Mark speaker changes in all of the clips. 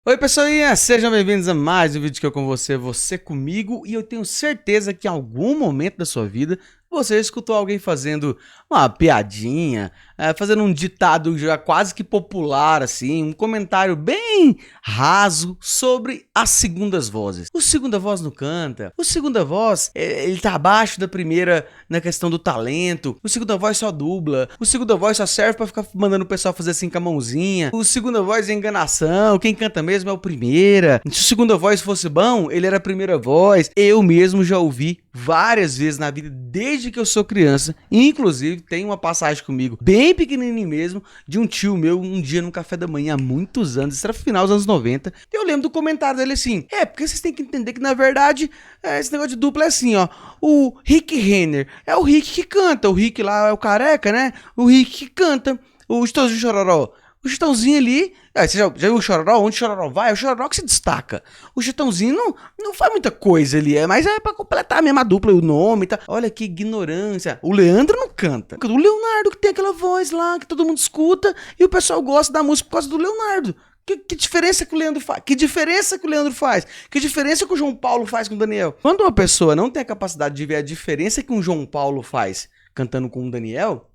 Speaker 1: Oi pessoinha, sejam bem-vindos a mais um vídeo que eu com você, você comigo, e eu tenho certeza que em algum momento da sua vida você escutou alguém fazendo uma piadinha, fazendo um ditado já quase que popular assim, um comentário bem raso sobre as segundas vozes. O segunda voz não canta, o segunda voz ele tá abaixo da primeira na questão do talento, o segunda voz só dubla, o segunda voz só serve pra ficar mandando o pessoal fazer assim com a mãozinha, o segunda voz é enganação, quem canta mesmo é o primeira. Se o segunda voz fosse bom, ele era a primeira voz. Eu mesmo já ouvi várias vezes na vida, desde que eu sou criança. Inclusive, tem uma passagem comigo, bem pequenininho mesmo, de um tio meu, um dia no café da manhã, há muitos anos, isso era final dos anos 90. Eu lembro do comentário dele assim, porque vocês têm que entender que, na verdade, esse negócio de dupla é assim, ó. O Rick Renner é o Rick que canta, o Rick lá é o careca, né? O Rick que canta, o Chitãozinho Chororó. O Chitãozinho ali, você já viu o Chororó? Onde o Chororó vai? É o Chororó que se destaca. O Chitãozinho não faz muita coisa ali, mas é pra completar a mesma dupla, o nome e tal. Olha que ignorância. O Leandro não canta. O Leonardo que tem aquela voz lá, que todo mundo escuta, e o pessoal gosta da música por causa do Leonardo. Que diferença que o Leandro faz? Que diferença que o Leandro faz? Que diferença que o João Paulo faz com o Daniel? Quando uma pessoa não tem a capacidade de ver a diferença que um João Paulo faz cantando com o Daniel,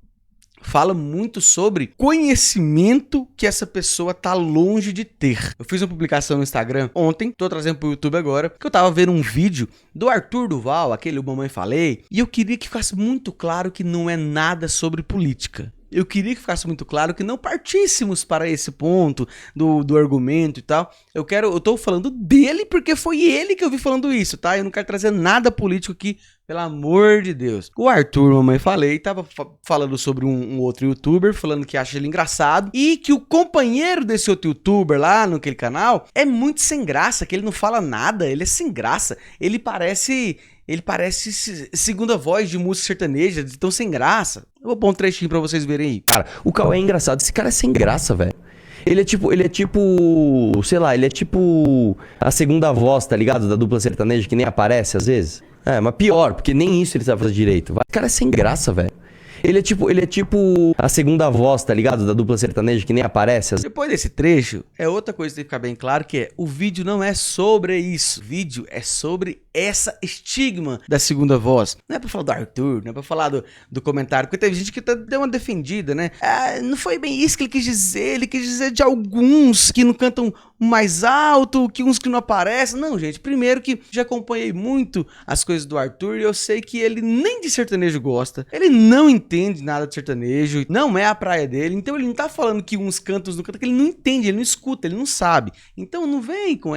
Speaker 1: fala muito sobre conhecimento que essa pessoa tá longe de ter. Eu fiz uma publicação no Instagram ontem, tô trazendo pro YouTube agora, que eu tava vendo um vídeo do Arthur Duval, aquele O Mamãe Falei, e eu queria que ficasse muito claro que não é nada sobre política. Eu queria que ficasse muito claro que não partíssemos para esse ponto do argumento e tal. Eu tô falando dele porque foi ele que eu vi falando isso, tá? Eu não quero trazer nada político aqui, pelo amor de Deus. O Arthur, mamãe falei, tava falando sobre um outro youtuber, falando que acha ele engraçado e que o companheiro desse outro youtuber lá naquele canal é muito sem graça, que ele não fala nada, ele é sem graça. Ele parece segunda voz de música sertaneja, de tão sem graça. Eu vou pôr um trechinho pra vocês verem aí.
Speaker 2: Cara, o Cauê é engraçado. Esse cara é sem graça, velho. Ele é tipo, sei lá, ele é tipo a segunda voz, tá ligado? Da dupla sertaneja que nem aparece às vezes. Mas pior, porque nem isso ele sabe fazer direito. Esse cara é sem graça, velho. Ele é tipo a segunda voz, tá ligado? Da dupla sertaneja que nem aparece.
Speaker 1: Depois desse trecho, outra coisa que tem que ficar bem claro, que o vídeo não é sobre isso. O vídeo é sobre essa estigma da segunda voz. Não é pra falar do Arthur, não é pra falar do comentário, porque teve gente que deu uma defendida, né? Não foi bem isso que ele quis dizer de alguns que não cantam mais alto, que uns que não aparecem. Não, gente, primeiro que já acompanhei muito as coisas do Arthur e eu sei que ele nem de sertanejo gosta, ele não entende nada de sertanejo, não é a praia dele, então ele não tá falando que uns cantos não cantam, que ele não entende, ele não escuta, ele não sabe. Então não vem com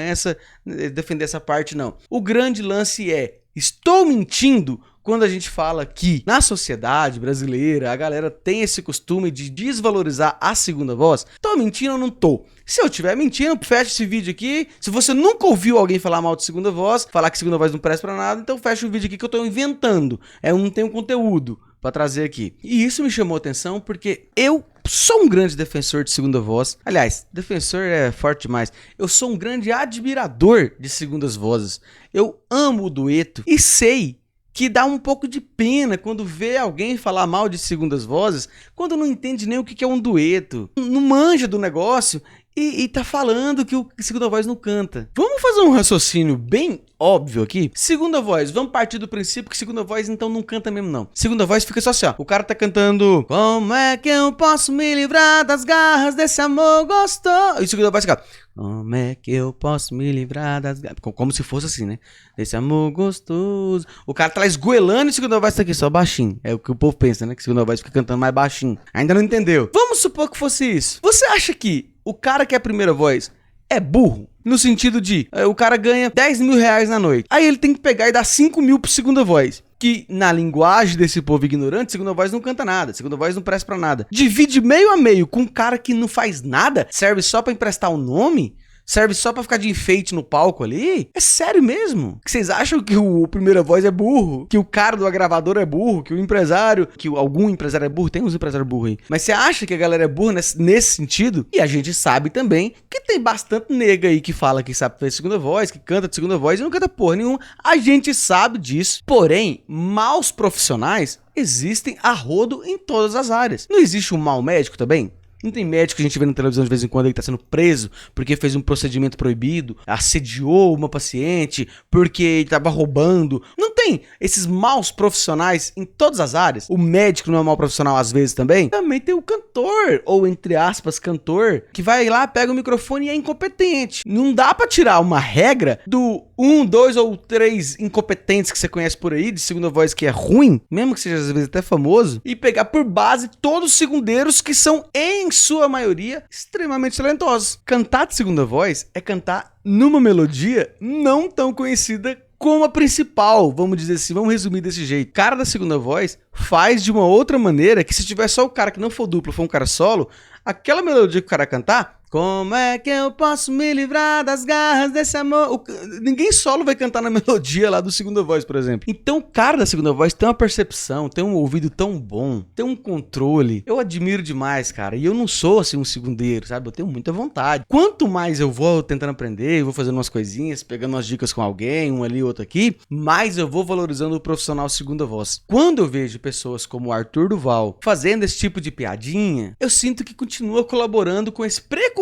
Speaker 1: defender essa parte não. O grande lance estou mentindo quando a gente fala que na sociedade brasileira a galera tem esse costume de desvalorizar a segunda voz? Tô mentindo ou não tô? Se eu estiver mentindo, fecha esse vídeo aqui. Se você nunca ouviu alguém falar mal de segunda voz, falar que segunda voz não presta pra nada, então fecha o vídeo aqui que eu tô inventando. Eu não tenho conteúdo pra trazer aqui. E isso me chamou a atenção porque eu sou um grande defensor de segunda voz. Aliás, defensor é forte demais. Eu sou um grande admirador de segundas vozes. Eu amo o dueto e sei que dá um pouco de pena quando vê alguém falar mal de segundas vozes, quando não entende nem o que é um dueto, não manja do negócio e tá falando que o segunda voz não canta. Vamos fazer um raciocínio bem óbvio aqui? Segunda voz, vamos partir do princípio que segunda voz então não canta mesmo não. Segunda voz fica só assim, ó. O cara tá cantando: como é que eu posso me livrar das garras desse amor gostoso? E segunda voz fica: como é que eu posso me livrar das garras? Como se fosse assim, né? Desse amor gostoso. O cara tá lá esgoelando e segunda voz tá aqui só baixinho. É o que o povo pensa, né? Que segunda voz fica cantando mais baixinho. Ainda não entendeu. Vamos supor que fosse isso. Você acha que o cara que é a primeira voz é burro? No sentido de, o cara ganha 10 mil reais na noite. Aí ele tem que pegar e dar 5 mil pro segunda voz. Que na linguagem desse povo ignorante, segunda voz não canta nada, segunda voz não presta pra nada. Divide meio a meio com um cara que não faz nada, serve só pra emprestar o nome, serve só pra ficar de enfeite no palco ali? É sério mesmo? Que vocês acham que o primeira voz é burro? Que o cara do gravador é burro? Que o empresário, algum empresário é burro? Tem uns empresários burros aí. Mas você acha que a galera é burra nesse sentido? E a gente sabe também que tem bastante nega aí que fala que sabe fazer segunda voz, que canta de segunda voz e não canta porra nenhuma. A gente sabe disso. Porém, maus profissionais existem a rodo em todas as áreas. Não existe um mau médico também? Não tem médico que a gente vê na televisão de vez em quando ele tá sendo preso porque fez um procedimento proibido, assediou uma paciente, porque ele tava roubando. Não tem esses maus profissionais em todas as áreas. O médico não é um mau profissional às vezes também. Também tem o cantor, ou entre aspas, cantor, que vai lá, pega o microfone e é incompetente. Não dá pra tirar uma regra do 1, 2 ou 3 incompetentes que você conhece por aí, de segunda voz que é ruim, mesmo que seja às vezes até famoso, e pegar por base todos os segundeiros que são, em sua maioria, extremamente talentosos. Cantar de segunda voz é cantar numa melodia não tão conhecida como a principal, vamos dizer assim, vamos resumir desse jeito. O cara da segunda voz faz de uma outra maneira que se tiver só o cara que não for duplo, for um cara solo, aquela melodia que o cara cantar, como é que eu posso me livrar das garras desse amor? Ninguém solo vai cantar na melodia lá do segunda voz, por exemplo. Então o cara da segunda voz tem uma percepção, tem um ouvido tão bom, tem um controle. Eu admiro demais, cara. E eu não sou assim um segundeiro, sabe? Eu tenho muita vontade. Quanto mais eu vou tentando aprender, eu vou fazendo umas coisinhas, pegando umas dicas com alguém, um ali, outro aqui, mais eu vou valorizando o profissional segunda voz. Quando eu vejo pessoas como o Arthur Duval fazendo esse tipo de piadinha, eu sinto que continua colaborando com esse preconceito,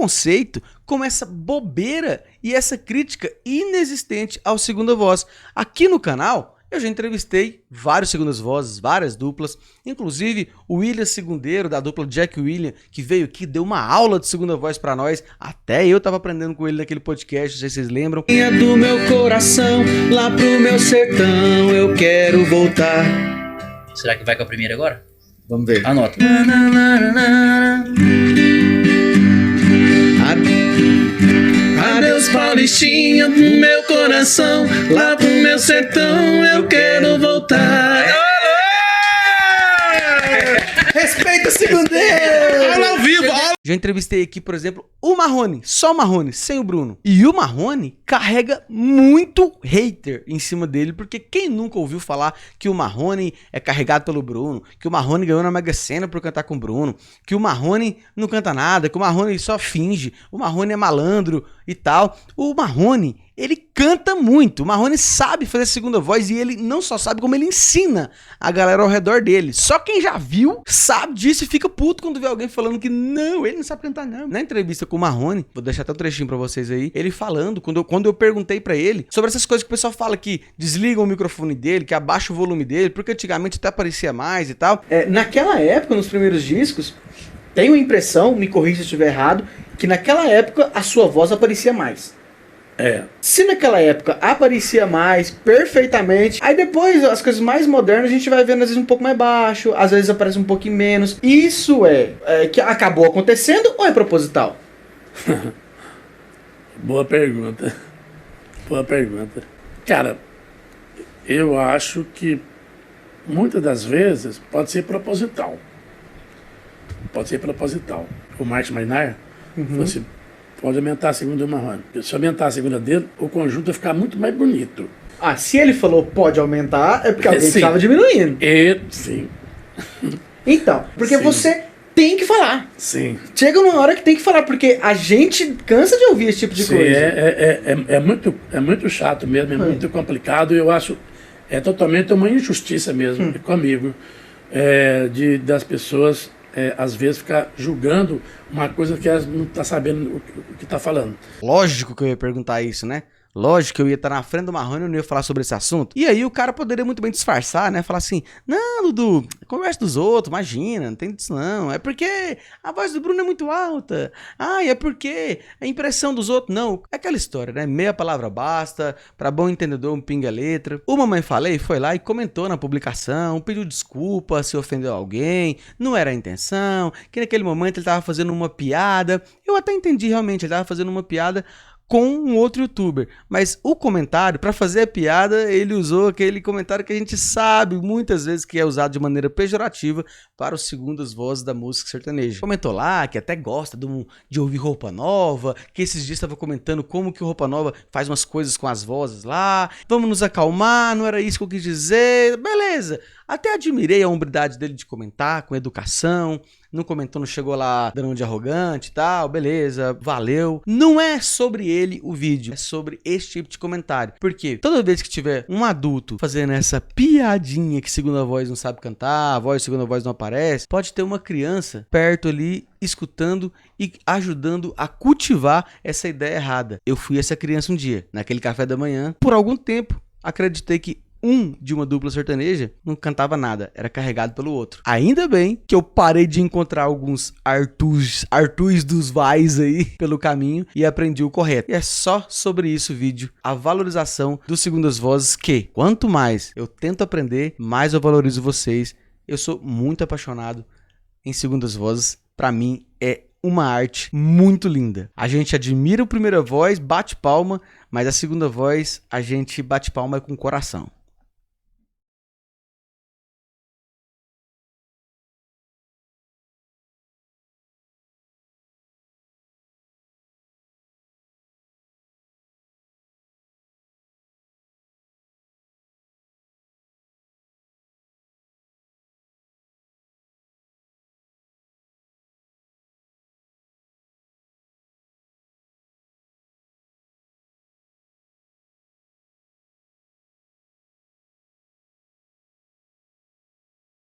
Speaker 1: com essa bobeira e essa crítica inexistente ao segunda voz. Aqui no canal, eu já entrevistei vários segundas vozes, várias duplas, inclusive o William Segundeiro, da dupla Jack William, que veio aqui, deu uma aula de segunda voz pra nós. Até eu tava aprendendo com ele naquele podcast, não sei se vocês lembram. Do meu coração, lá pro meu sertão, eu quero voltar.
Speaker 3: Será que vai com a primeira agora?
Speaker 1: Vamos ver.
Speaker 3: Anota.
Speaker 1: Adeus Paulistinha, pro meu coração, lá pro meu sertão eu quero voltar. Respeita o segundeiro! Aula ao vivo! Já entrevistei aqui, por exemplo, o Marrone, só o Marrone, sem o Bruno. E o Marrone carrega muito hater em cima dele, porque quem nunca ouviu falar que o Marrone é carregado pelo Bruno, que o Marrone ganhou na Mega Sena por cantar com o Bruno, que o Marrone não canta nada, que o Marrone só finge, o Marrone é malandro e tal. O Marrone, ele canta muito, o Marrone sabe fazer segunda voz e ele não só sabe, como ele ensina a galera ao redor dele. Só quem já viu sabe disso e fica puto quando vê alguém falando que não, ele não sabe cantar não. Na entrevista com o Marrone, vou deixar até um trechinho pra vocês aí, ele falando, quando eu perguntei pra ele sobre essas coisas que o pessoal fala que desligam o microfone dele, que abaixa o volume dele, porque antigamente até aparecia mais e tal. Naquela época, nos primeiros discos, tenho a impressão, me corrija se eu estiver errado, que naquela época a sua voz aparecia mais. Se naquela época aparecia mais, perfeitamente, aí depois as coisas mais modernas a gente vai vendo às vezes um pouco mais baixo, às vezes aparece um pouquinho menos. Isso que acabou acontecendo ou é proposital?
Speaker 4: Boa pergunta. Boa pergunta. Cara, eu acho que muitas das vezes pode ser proposital. Pode ser proposital. O Martin Maynard falou assim, pode aumentar a segunda do Marrone. Se aumentar a segunda dele, o conjunto vai ficar muito mais bonito.
Speaker 1: Ah, se ele falou pode aumentar, é porque alguém estava diminuindo.
Speaker 4: Sim.
Speaker 1: Então, porque
Speaker 4: Sim.
Speaker 1: Você tem que falar.
Speaker 4: Sim.
Speaker 1: Chega uma hora que tem que falar, porque a gente cansa de ouvir esse tipo de
Speaker 4: Sim,
Speaker 1: coisa.
Speaker 4: é muito chato mesmo, é muito complicado. Eu acho, é totalmente uma injustiça mesmo comigo, das pessoas, às vezes, ficar julgando uma coisa que elas não estão sabendo o que está falando. Lógico que eu ia perguntar isso, né? Lógico que eu ia estar na frente do Marrone e eu não ia falar sobre esse assunto. E aí o cara poderia muito bem disfarçar, né? Falar assim, não, Dudu, conversa dos outros, imagina, não tem disso não. É porque a voz do Bruno é muito alta. Ah, é porque a impressão dos outros, não. É aquela história, né? Meia palavra basta, pra bom entendedor um pinga letra. O Mamãe Falei foi lá e comentou na publicação, pediu desculpa se ofendeu alguém, não era a intenção, que naquele momento ele tava fazendo uma piada. Eu até entendi realmente, ele tava fazendo uma piada com um outro youtuber, mas o comentário, para fazer a piada, ele usou aquele comentário que a gente sabe muitas vezes que é usado de maneira pejorativa para os segundas vozes da música sertaneja. Comentou lá que até gosta de ouvir Roupa Nova, que esses dias estava comentando como que o Roupa Nova faz umas coisas com as vozes lá, vamos nos acalmar, não era isso que eu quis dizer, beleza. Até admirei a hombridade dele de comentar, com educação,
Speaker 1: não comentou, não chegou lá dando de arrogante e tal, beleza, valeu. Não é sobre ele o vídeo, é sobre esse tipo de comentário. Porque toda vez que tiver um adulto fazendo essa piadinha que segunda voz não sabe cantar, a voz segunda voz não aparece, pode ter uma criança perto ali escutando e ajudando a cultivar essa ideia errada. Eu fui essa criança um dia, naquele café da manhã, por algum tempo, acreditei que de uma dupla sertaneja não cantava nada, era carregado pelo outro. Ainda bem que eu parei de encontrar alguns Artus dos Vais aí pelo caminho e aprendi o correto. E é só sobre isso o vídeo, a valorização dos segundas vozes, que quanto mais eu tento aprender, mais eu valorizo vocês. Eu sou muito apaixonado em segundas vozes, pra mim é uma arte muito linda. A gente admira a primeira voz, bate palma, mas a segunda voz a gente bate palma com o coração.